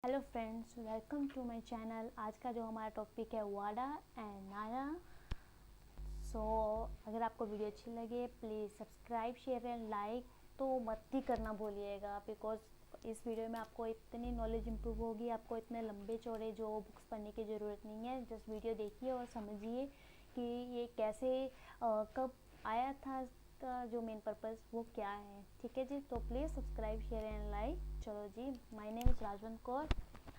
Hello friends, welcome to my channel. आज का जो हमारा टॉपिक है वाडा एंड नाडा। सो अगर आपको वीडियो अच्छी लगे please subscribe share and like तो मत ही करना भूलिएगा, बिकॉज इस वीडियो में आपको इतनी नॉलेज इंप्रूव होगी। आपको इतने लंबे चौड़े जो बुक्स पढ़ने की ज़रूरत नहीं है। जस्ट वीडियो देखिए और समझिए कि ये कैसे कब आया था, इसका जो मेन पर्पस वो क्या है। ठीक है जी, तो please subscribe share and like. चलो जी, my name is Rajvan Kaur.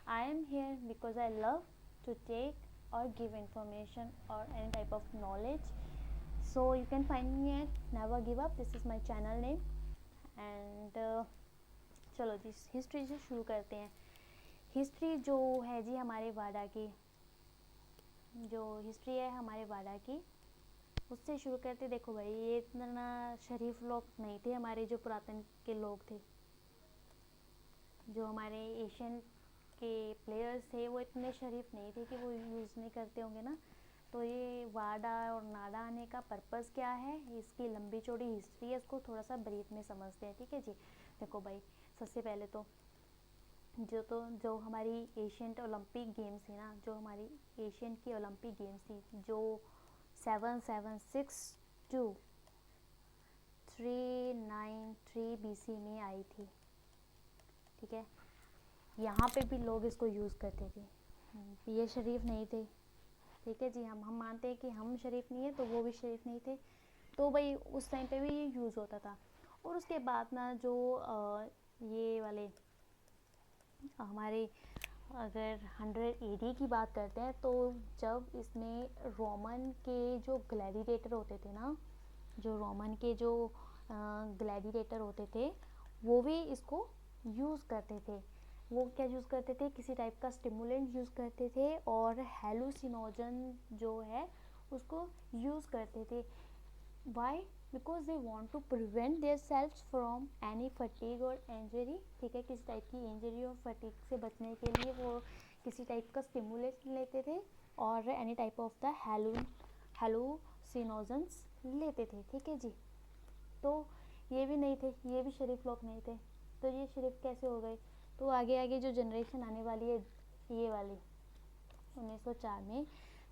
I am here because I love to take or give information or any type of knowledge. So you can find me at Never Give Up. This is my channel name. And चलो जी, history से शुरू करते हैं। History जो है जी हमारे वाडा की, जो हिस्ट्री है हमारे वाडा की, उससे शुरू करते। देखो भाई, ये इतना शरीफ लोग नहीं थे। हमारे जो पुरातन के लोग थे, जो हमारे एशियन के प्लेयर्स थे, वो इतने शरीफ नहीं थे कि वो यूज़ नहीं करते होंगे ना। तो ये वाडा और नाडा आने का पर्पस क्या है, इसकी लंबी चौड़ी हिस्ट्री है, इसको थोड़ा सा ब्रीफ में समझते हैं। ठीक है जी, देखो भाई, सबसे पहले जो हमारी एशियंट ओलंपिक गेम्स थी ना, जो हमारी एशियन की ओलंपिक गेम्स थी, जो 7762-393 BC में आई थी। ठीक है, यहाँ पे भी लोग इसको यूज़ करते थे। ये शरीफ नहीं थे। ठीक है जी, हम मानते हैं कि हम शरीफ नहीं है, तो वो भी शरीफ नहीं थे। तो भाई उस टाइम पे भी ये यूज़ होता था। और उसके बाद ना जो ये वाले हमारे, अगर 100 AD की बात करते हैं, तो जब इसमें रोमन के जो ग्लैडिएटर होते थे ना, जो रोमन के जो ग्लैडिएटर होते थे, वो भी इसको यूज़ करते थे। वो क्या यूज़ करते थे, किसी टाइप का स्टिमुलेंट यूज़ करते थे, और हेलुसिनोजन जो है उसको यूज़ करते थे। Why? Because they want to prevent their self from any fatigue और इंजरी। ठीक है, किसी टाइप की इंजरी और फटीग से बचने के लिए वो किसी टाइप का स्टिमुलेंट लेते थे, और एनी टाइप ऑफ द हेलुसिनोजन्स लेते थे। ठीक है जी, तो ये भी नहीं थे, ये भी शरीफ लोग नहीं थे। तो ये शरीफ कैसे हो गए? तो आगे आगे जो जनरेशन आने वाली है, ये वाली 1904 में,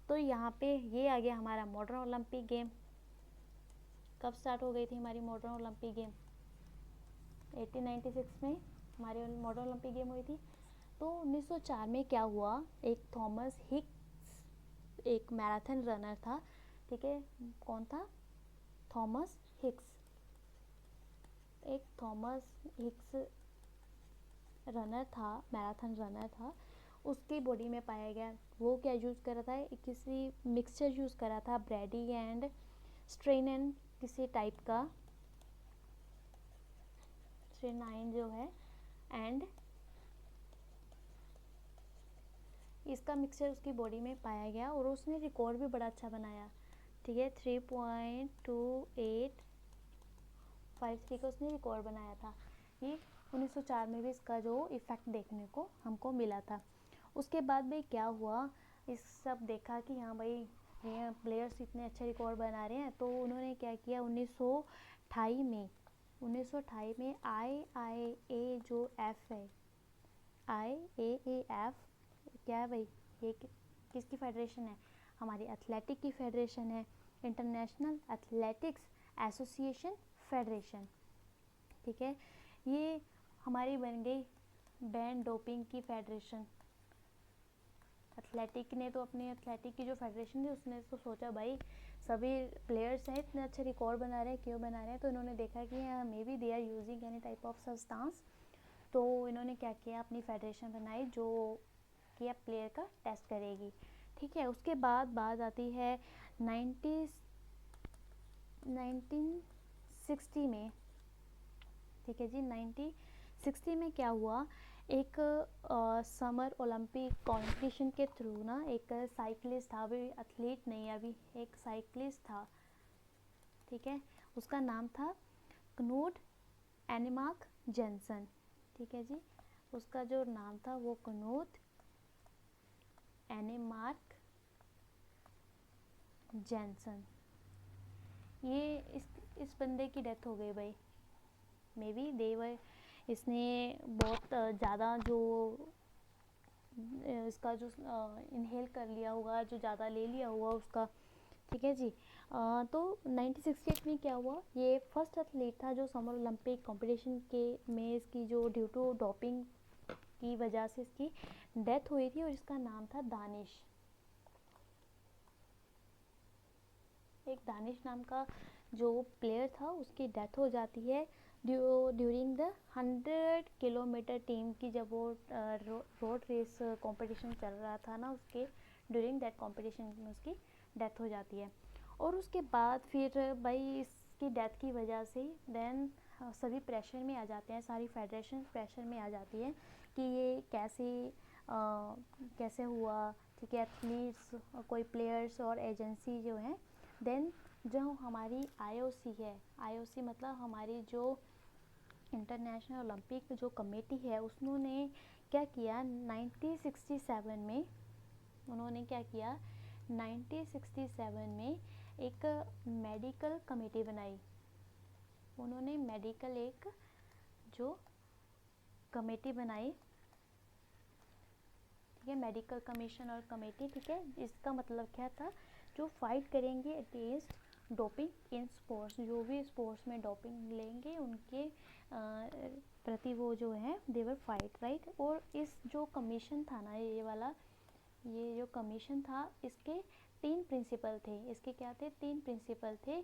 तो यहाँ पे ये आ गया हमारा मॉडर्न ओलंपिक गेम। कब स्टार्ट हो गई थी हमारी मॉडर्न ओलंपिक गेम? 1896 में हमारी मॉडर्न ओलंपिक गेम हुई थी। तो 1904 में क्या हुआ, एक थॉमस हिक्स एक मैराथन रनर था। ठीक है, कौन था? Thomas Hicks. एक थॉमस हिक्स रनर था, मैराथन रनर था। उसकी बॉडी में पाया गया, वो क्या यूज़ कर रहा था, किसी मिक्सचर यूज़ कर रहा था, ब्रेडी एंड स्ट्रेनन किसी टाइप का, स्ट्रेनाइन जो है, एंड इसका मिक्सचर उसकी बॉडी में पाया गया, और उसने रिकॉर्ड भी बड़ा अच्छा बनाया। ठीक है, 3.2853 का उसने रिकॉर्ड बनाया था। ये 1904 में भी इसका जो इफ़ेक्ट देखने को हमको मिला था। उसके बाद भाई क्या हुआ, इस सब देखा कि हाँ भाई ये प्लेयर्स इतने अच्छे रिकॉर्ड बना रहे हैं, तो उन्होंने क्या किया, 1928 में IAAF जो एफ है, IAAF क्या है भाई, ये किसकी फेडरेशन है? हमारी एथलेटिक की फेडरेशन है, इंटरनेशनल एथलेटिक्स एसोसिएशन फेडरेशन। ठीक है, ये हमारी बन गई बैन डोपिंग की फेडरेशन। एथलेटिक ने तो अपने एथलेटिक की जो फेडरेशन थी, उसने तो सोचा भाई सभी प्लेयर्स हैं इतने अच्छे रिकॉर्ड बना रहे हैं, क्यों बना रहे हैं? तो इन्होंने देखा कि may be they are using any type of substance. तो इन्होंने क्या किया, अपनी फेडरेशन बनाई जो कि अब प्लेयर का टेस्ट करेगी। ठीक है, उसके बाद बात आती है 1960 में। ठीक है जी, 1960 में क्या हुआ, एक समर ओलंपिक कॉम्पिटिशन के थ्रू ना, एक साइकिलिस्ट था, अभी एथलीट नहीं, अभी एक साइकिलिस्ट था। ठीक है, उसका नाम था कनूट एनिमार्क जेंसन। ठीक है जी, उसका जो नाम था वो कनूट एनिमार्क जेंसन। ये इस बंदे की डेथ हो गई भाई। मे बी देवर, इसने बहुत ज़्यादा जो इसका जो इनहेल कर लिया होगा, जो ज़्यादा ले लिया हुआ उसका, ठीक है जी। तो 1968 में क्या हुआ, ये फर्स्ट एथलीट था जो समर ओलंपिक कंपटीशन के में इसकी जो ड्यू टू डोपिंग की वजह से इसकी डेथ हुई थी, और इसका नाम था दानिश। एक दानिश नाम का जो प्लेयर था उसकी डेथ हो जाती है ड्यूरिंग द 100 किलोमीटर टीम की, जब वो रोड रेस कंपटीशन चल रहा था ना, उसके ड्यूरिंग दैट कंपटीशन में उसकी डेथ हो जाती है। और उसके बाद फिर भाई इसकी डेथ की वजह से देन सभी प्रेशर में आ जाते हैं, सारी फेडरेशन प्रेशर में आ जाती है कि ये कैसे हुआ, ठीक है। एथलीट्स, कोई प्लेयर्स और एजेंसी जो है, देन जो हमारी आईओसी है, आईओसी मतलब हमारी जो इंटरनेशनल ओलंपिक जो कमेटी है, उसने क्या किया 1967 में, उन्होंने क्या किया 1967 में एक मेडिकल कमेटी बनाई। उन्होंने मेडिकल एक जो कमेटी बनाई, ठीक है, मेडिकल कमीशन और कमेटी, ठीक है। इसका मतलब क्या था, जो फाइट करेंगे अगेंस्ट डोपिंग इन स्पोर्ट्स, जो भी स्पोर्ट्स में डोपिंग लेंगे उनके प्रति वो जो है दे वर फाइट, राइट। और इस जो कमीशन था ना, ये जो कमीशन था, इसके 3 प्रिंसिपल थे। इसके क्या थे, 3 प्रिंसिपल थे।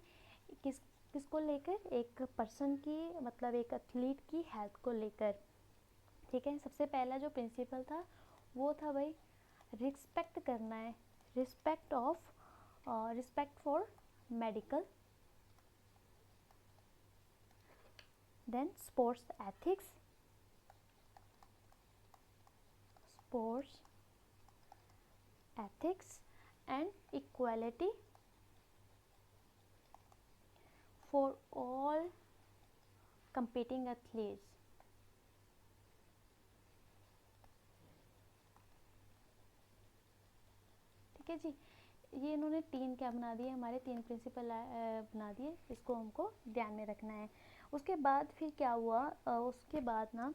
किसको लेकर, एक पर्सन की, मतलब एक एथलीट की हेल्थ को लेकर, ठीक है। सबसे पहला जो प्रिंसिपल था वो था भाई रिस्पेक्ट करना है, respect for medical, then sports ethics and equality for all competing athletes, ठीक है जी। ये इन्होंने 3 क्या बना दिए, हमारे 3 प्रिंसिपल बना दिए, इसको हमको ध्यान में रखना है। उसके बाद फिर क्या हुआ, उसके बाद ना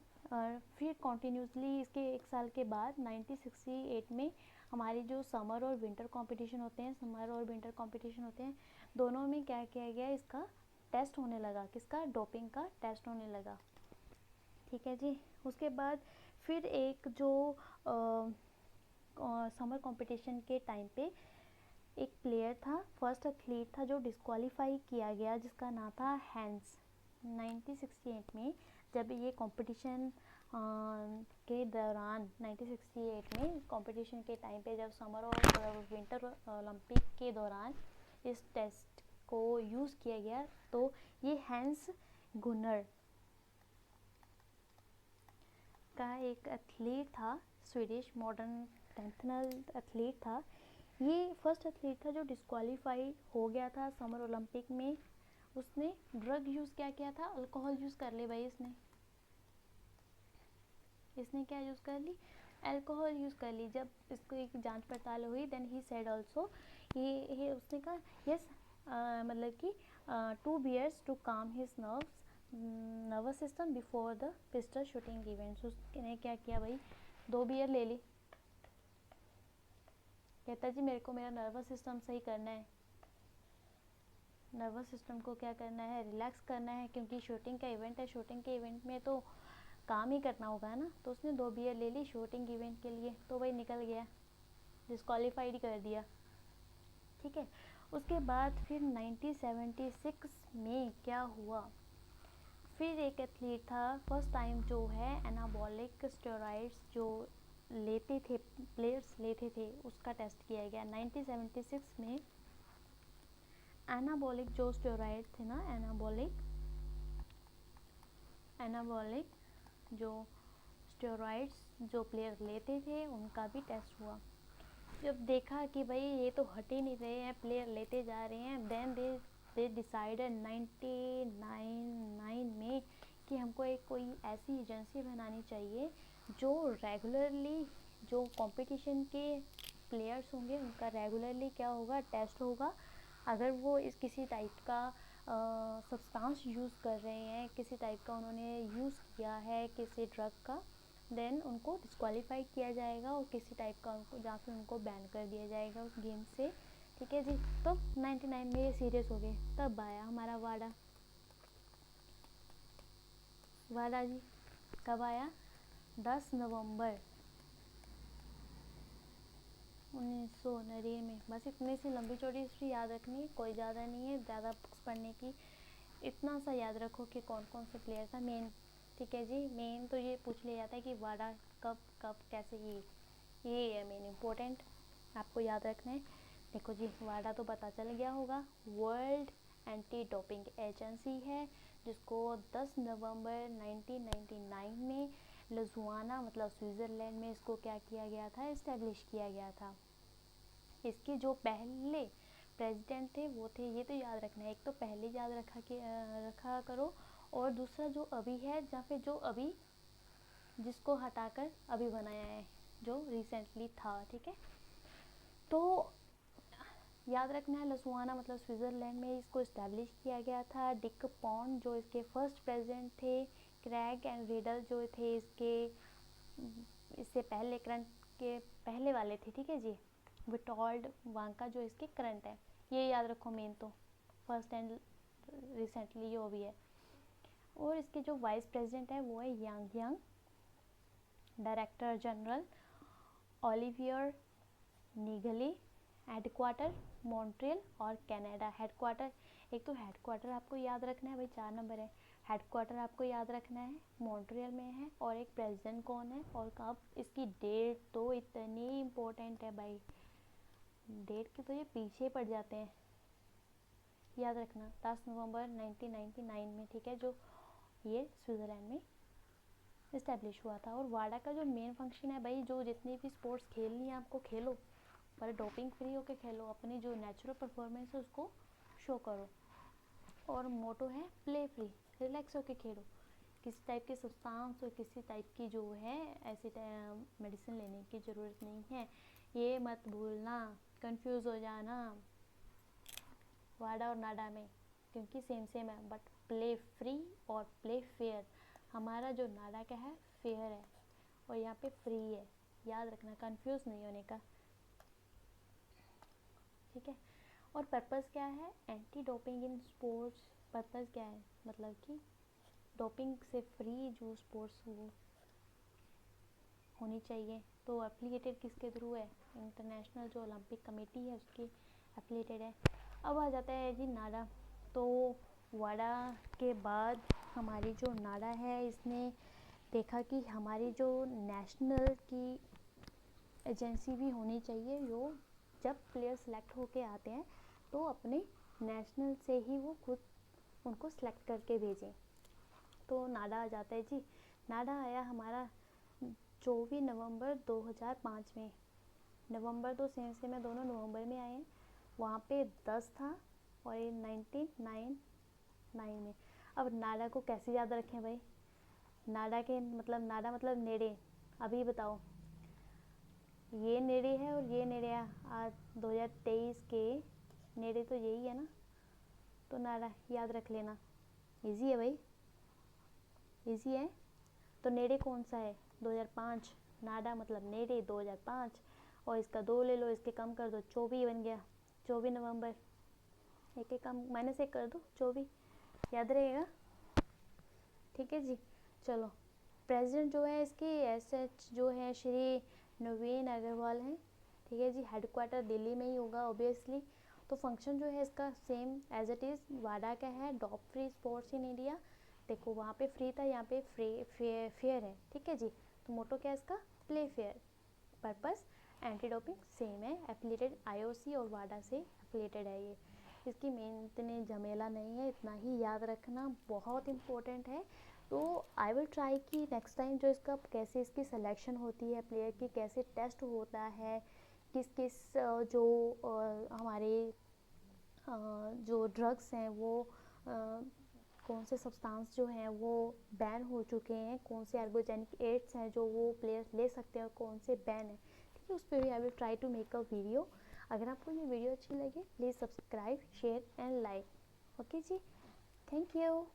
फिर कॉन्टीन्यूसली इसके 1 साल के बाद 1968 में हमारी जो समर और विंटर कंपटीशन होते हैं, दोनों में क्या किया गया, इसका टेस्ट होने लगा, किसका, डोपिंग का टेस्ट होने लगा, ठीक है जी। उसके बाद फिर एक जो समर कंपटीशन के टाइम पे एक प्लेयर था, फर्स्ट एथलीट था जो डिस्क्वालीफाई किया गया, जिसका नाम था हैंस। 1968 में जब ये कंपटीशन के दौरान, 1968 में कंपटीशन के टाइम पे जब समर और विंटर ओलंपिक के दौरान इस टेस्ट को यूज़ किया गया, तो ये हैंस गुनर का एक एथलीट था, स्वीडिश मॉडर्न टेंथनल एथलीट था। ये फर्स्ट एथलीट था जो डिस्क्वालीफाई हो गया था समर ओलंपिक में। उसने ड्रग यूज़ क्या किया था, अल्कोहल यूज़ कर ली भाई, इसने क्या यूज़ कर ली, अल्कोहल यूज़ कर ली। जब इसको एक जांच पड़ताल हुई, देन ही सेड ऑल्सो, ये उसने कहा यस, मतलब कि 2 beers टू काम his nervous system before the pistol shooting events. उसने क्या किया भाई, 2 बियर ले ली, कहता जी मेरे को मेरा नर्वस सिस्टम सही करना है, नर्वस सिस्टम को क्या करना है, रिलैक्स करना है, क्योंकि शूटिंग का इवेंट है, शूटिंग के इवेंट में तो काम ही करना होगा ना। तो उसने 2 बियर ले ली शूटिंग इवेंट के लिए, तो वही निकल गया, डिस्क्वालीफाइड कर दिया, ठीक है। उसके बाद फिर 1976 में क्या हुआ, फिर एक एथलीट था, फर्स्ट टाइम जो है एनाबॉलिक स्टेरॉइड्स जो लेते थे, प्लेयर्स लेते थे, उसका टेस्ट किया गया 1976 में। एनाबॉलिक जो स्टेरॉइड थे ना, एनाबॉलिक जो स्टेरॉइड्स जो प्लेयर लेते थे, उनका भी टेस्ट हुआ। जब देखा कि भाई ये तो हट ही नहीं रहे हैं, प्लेयर लेते जा रहे हैं, देन दे डिसाइडेड 1999 में कि हमको एक कोई ऐसी एजेंसी बनानी चाहिए जो रेगुलरली जो कंपटीशन के प्लेयर्स होंगे उनका रेगुलरली क्या होगा, टेस्ट होगा। अगर वो इस किसी टाइप का सब्सटेंस यूज़ कर रहे हैं, किसी टाइप का उन्होंने यूज़ किया है किसी ड्रग का, देन उनको डिस्क्वालीफाई किया जाएगा और किसी टाइप का उनको या फिर उनको बैन कर दिया जाएगा उस गेम से, ठीक है जी। तो 99 में ये सीरियस हो गए। तब आया हमारा वाडा। वाडा जी कब आया? 10 नवंबर 1999 में। बस इतनी सी लंबी चौड़ी हिस्ट्री याद रखनी है, कोई ज़्यादा नहीं है, ज़्यादा बुक्स पढ़ने की। इतना सा याद रखो कि कौन कौन से प्लेयर था मेन, ठीक है जी। मेन तो ये पूछ लिया जाता है कि वाडा कब कब कैसे, ये है मेन इम्पोर्टेंट, आपको याद रखना है। देखो जी, वाडा तो पता चल गया होगा, वर्ल्ड एंटी डोपिंग एजेंसी है, जिसको 10 नवंबर 1999 में लुज़ुआना मतलब स्विट्ज़रलैंड में इसको क्या किया गया था, इस्टेब्लिश किया गया था। इसके जो पहले प्रेसिडेंट थे वो थे, ये तो याद रखना है, एक तो पहले याद रखा करो, और दूसरा जो अभी है या फिर जो अभी जिसको हटाकर अभी बनाया है, जो रिसेंटली था, ठीक है। तो याद रखना है, लुज़ुआना मतलब स्विट्ज़रलैंड में इसको इस्टेब्लिश किया गया था। डिक पॉन्ड जो इसके फर्स्ट प्रेसिडेंट थे, क्रैग एंड रिडल जो थे इससे पहले करंट के पहले वाले थे, ठीक है जी। विटोल्ड वांका जो इसके करंट है, ये याद रखो मेन तो, फर्स्ट एंड रिसेंटली जो भी है। और इसके जो वाइस प्रेसिडेंट है वो है Yang, director general Olivier Niggli, headquarter Montreal और कनाडा। हेडक्वार्टर, एक तो हेडक्वार्टर आपको याद रखना है भाई, 4 नंबर है, हेडक्वार्टर आपको याद रखना है मॉन्ट्रियल में है, और एक प्रेसिडेंट कौन है और कब। इसकी डेट तो इतनी इम्पोर्टेंट है भाई, डेट के तो ये पीछे पड़ जाते हैं, याद रखना। 10 नवंबर 1999 में, ठीक है, जो ये स्विट्ज़रलैंड में इस्टेब्लिश हुआ था। और वाडा का जो मेन फंक्शन है भाई, जो जितनी भी स्पोर्ट्स खेलनी है आपको खेलो, पर डोपिंग फ्री होके खेलो, अपनी जो नेचुरल परफॉर्मेंस है उसको शो करो। और मोटो है प्ले फ्री, रिलैक्स होके खेलो, किसी टाइप के सब्सटेंस और किसी टाइप की जो है ऐसी मेडिसिन लेने की ज़रूरत नहीं है, ये मत भूलना, कंफ्यूज हो जाना वाडा और नाडा में, क्योंकि सेम है, बट प्ले फ्री और प्ले फेयर। हमारा जो नाडा का है फेयर है और यहाँ पे फ्री है, याद रखना, कंफ्यूज नहीं होने का, ठीक है। और पर्पस क्या है, anti doping in sports. Purpose क्या है, मतलब कि डोपिंग से फ्री जो स्पोर्ट्स वो होनी चाहिए। तो एफिलिएटेड किसके थ्रू है, इंटरनेशनल जो ओलंपिक कमेटी है उसके एफिलिएटेड है। अब आ जाता है जी नाडा। तो वाडा के बाद हमारी जो नाडा है, इसने देखा कि हमारी जो नेशनल की एजेंसी भी होनी चाहिए, जो जब प्लेयर सेलेक्ट होके आते हैं तो अपने नेशनल से ही वो खुद उनको सेलेक्ट करके भेजें। तो नाडा आ जाता है जी। नाडा आया हमारा 24 नवंबर 2005 में। नवंबर तो सेम है, दोनों नवंबर में आए हैं। वहाँ पे 10 था और ये 1999 में। अब नाडा को कैसे याद रखें भाई, नाडा मतलब नेड़े। अभी बताओ, ये नेड़े है और ये नेड़े है, आज 2023 के नेड़े तो यही है ना, तो नाडा याद रख लेना, इजी है भाई, इजी है। तो नेड़े कौन सा है, 2005, नाडा मतलब नेड़े 2005, और इसका 2 ले लो, इसके कम कर दो, 24 बन गया, 24 नवंबर, एक कम -1 कर दो, 24 याद रहेगा, ठीक है जी। चलो, प्रेसिडेंट जो है इसकी एसएच जो है श्री नवीन अग्रवाल हैं, ठीक है जी। हेडक्वार्टर दिल्ली में ही होगा ऑब्वियसली। तो फंक्शन जो है इसका सेम एज इट इज़ वाडा का है, डॉप फ्री स्पोर्ट्स इन इंडिया। देखो वहाँ पे फ्री था, यहाँ पे फेयर है, ठीक है जी। तो मोटो क्या है इसका, play fair. Purpose anti doping same है, एफिलिएटेड आईओसी और वाडा से एफिलिएटेड है ये। इसकी मेन इतने झमेला नहीं है, इतना ही याद रखना बहुत इम्पोर्टेंट है। तो आई विल ट्राई कि नेक्स्ट टाइम जो इसका कैसे इसकी सिलेक्शन होती है प्लेयर की, कैसे टेस्ट होता है, किस किस जो हमारे जो ड्रग्स हैं वो कौन से सब्सटेंस जो हैं वो बैन हो चुके हैं, कौन से एर्गोजेनिक एड्स हैं जो वो प्लेयर्स ले सकते हैं और कौन से बैन है, ठीक है। उस पर भी I will try to make a video. अगर आपको ये वीडियो अच्छी लगे please subscribe, share and like, okay जी, थैंक यू।